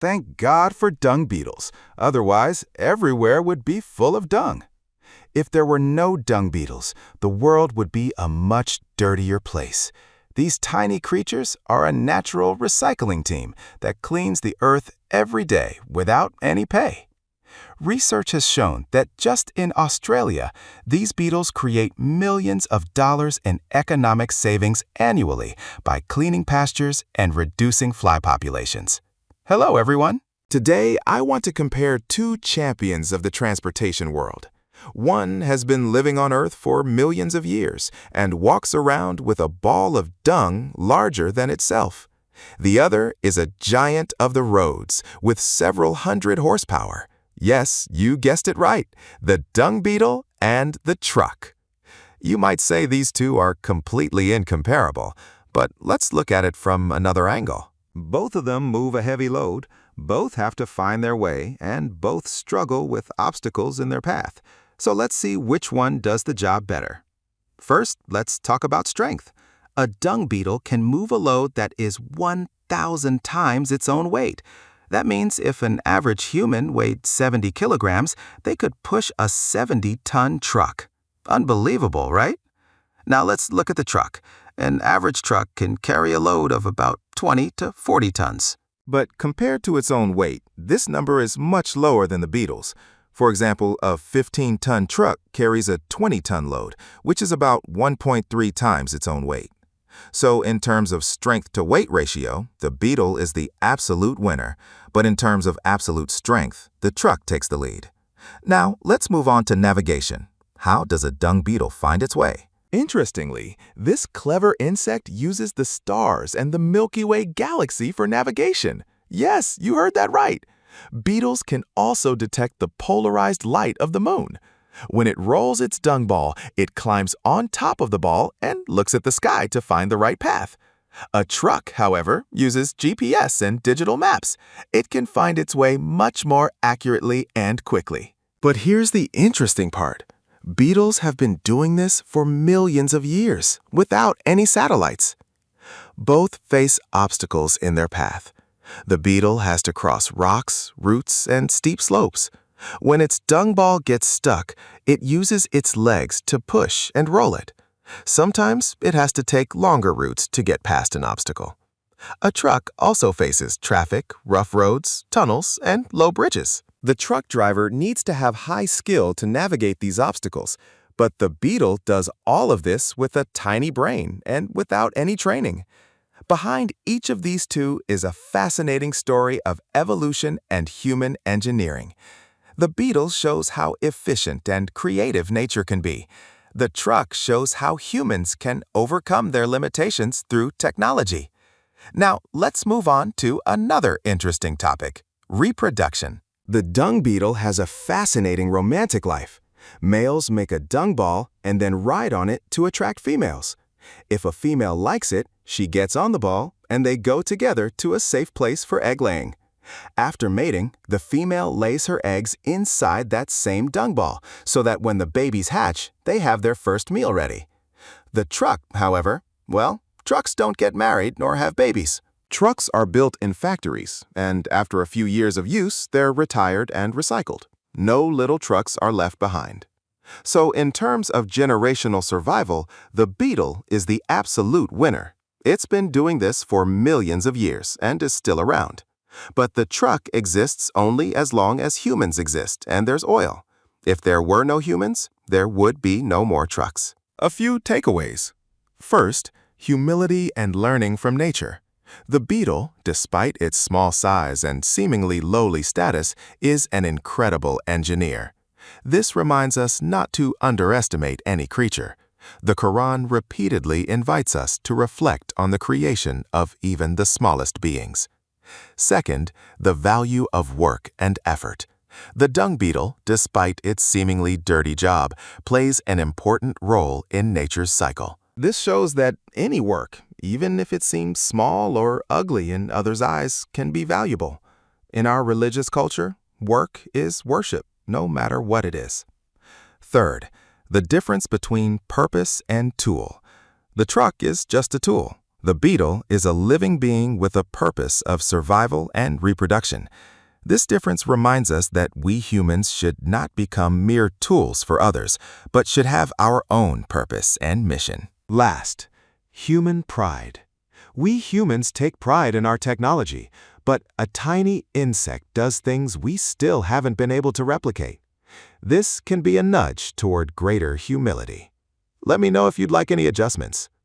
Thank God for dung beetles. Otherwise, everywhere would be full of dung. If there were no dung beetles, the world would be a much dirtier place. These tiny creatures are a natural recycling team that cleans the earth every day without any pay. Research has shown that just in Australia, these beetles create millions of dollars in economic savings annually by cleaning pastures and reducing fly populations. Hello, everyone. Today, I want to compare two champions of the transportation world. One has been living on Earth for millions of years and walks around with a ball of dung larger than itself. The other is a giant of the roads with several hundred horsepower. Yes, you guessed it right, the dung beetle and the truck. You might say these two are completely incomparable, but let's look at it from another angle. Both of them move a heavy load, both have to find their way, and both struggle with obstacles in their path. So let's see which one does the job better. First, let's talk about strength. A dung beetle can move a load that is 1,000 times its own weight. That means if an average human weighed 70 kilograms, they could push a 70-ton truck. Unbelievable, right? Now let's look at the truck. An average truck can carry a load of about 20 to 40 tons. But compared to its own weight, this number is much lower than the beetles. For example, a 15-ton truck carries a 20-ton load, which is about 1.3 times its own weight. So in terms of strength-to-weight ratio, the beetle is the absolute winner. But in terms of absolute strength, the truck takes the lead. Now, let's move on to navigation. How does a dung beetle find its way? Interestingly, this clever insect uses the stars and the Milky Way galaxy for navigation. Yes, you heard that right. Beetles can also detect the polarized light of the moon. When it rolls its dung ball, it climbs on top of the ball and looks at the sky to find the right path. A truck, however, uses GPS and digital maps. It can find its way much more accurately and quickly. But here's the interesting part. Beetles have been doing this for millions of years without any satellites. Both face obstacles in their path. The beetle has to cross rocks, roots, and steep slopes. When its dung ball gets stuck, it uses its legs to push and roll it. Sometimes it has to take longer routes to get past an obstacle. A truck also faces traffic, rough roads, tunnels, and low bridges. The truck driver needs to have high skill to navigate these obstacles, but the beetle does all of this with a tiny brain and without any training. Behind each of these two is a fascinating story of evolution and human engineering. The beetle shows how efficient and creative nature can be. The truck shows how humans can overcome their limitations through technology. Now, let's move on to another interesting topic: reproduction. The dung beetle has a fascinating romantic life. Males make a dung ball and then ride on it to attract females. If a female likes it, she gets on the ball and they go together to a safe place for egg laying. After mating, the female lays her eggs inside that same dung ball so that when the babies hatch, they have their first meal ready. The truck, however, well, trucks don't get married nor have babies. Trucks are built in factories, and after a few years of use, they're retired and recycled. No little trucks are left behind. So in terms of generational survival, the beetle is the absolute winner. It's been doing this for millions of years and is still around. But the truck exists only as long as humans exist and there's oil. If there were no humans, there would be no more trucks. A few takeaways. First, humility and learning from nature. The beetle, despite its small size and seemingly lowly status, is an incredible engineer. This reminds us not to underestimate any creature. The Quran repeatedly invites us to reflect on the creation of even the smallest beings. Second, the value of work and effort. The dung beetle, despite its seemingly dirty job, plays an important role in nature's cycle. This shows that any work, even if it seems small or ugly in others' eyes, can be valuable. In our religious culture, work is worship, no matter what it is. Third, the difference between purpose and tool. The truck is just a tool, The beetle is a living being with a purpose of survival and reproduction. This difference reminds us that we humans should not become mere tools for others, but should have our own purpose and mission. Last, human pride. We humans take pride in our technology, but a tiny insect does things we still haven't been able to replicate. This can be a nudge toward greater humility. Let me know if you'd like any adjustments.